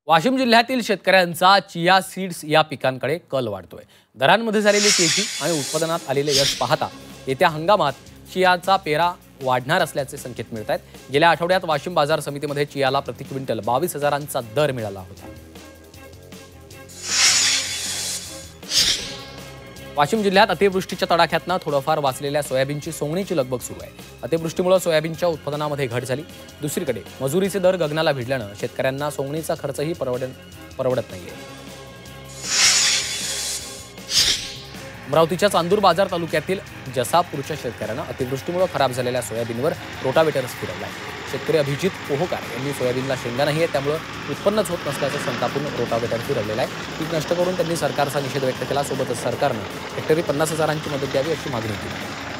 वाशिम जिल्ह्यातील शेतकऱ्यांचा chia seeds या पिकांकडे कल वाढतोय। दरांमध्ये झालेली तेजी आणि उत्पादनात आलेले यश पाहता येत्या हंगामात चियाचा पेरा वाढणार असल्याचे संकेत मिळत आहेत। गेल्या आठवड्यात वाशिम बाजार समितीमध्ये चियाला प्रति क्विंटल 22,000चा दर मिळाला होता। वाशिम जिल्ह्यात अतिवृष्टीच्या तडाख्यातनं थोडंफार वाचलेल्या सोयाबीनची सोंगणीची लगबग सुरू आहे। अतिवृष्टीमुळे सोयाबीनच्या उत्पादनामध्ये घट झाली। दुसरीकडे मजुरीचे दर गगनाला भिडल्यानं शेतकऱ्यांना सोंगणीचा खर्चही परवडत नाहीये। अमरावतीच्या चांदूर बाजार तालुक्यातील जसापूरच्या शेतकऱ्यांना अतिवृष्टीमुळे खराब झालेल्या सोयाबीनवर रोटावेटर्स फिरवलाय। शेतकरी अभिजित पोहोकार यांनी सोयाबीनला शेंगा नाहीये, त्यामुळे उत्पन्नच होत नसल्याचं संतापून रोटावेटर फिरवलेलं आहे। पीक नष्ट करून त्यांनी सरकारचा निषेध व्यक्त केला। सोबतच सरकारनं हेक्टरी 50,000ची मदत द्यावी अशी मागणी केली।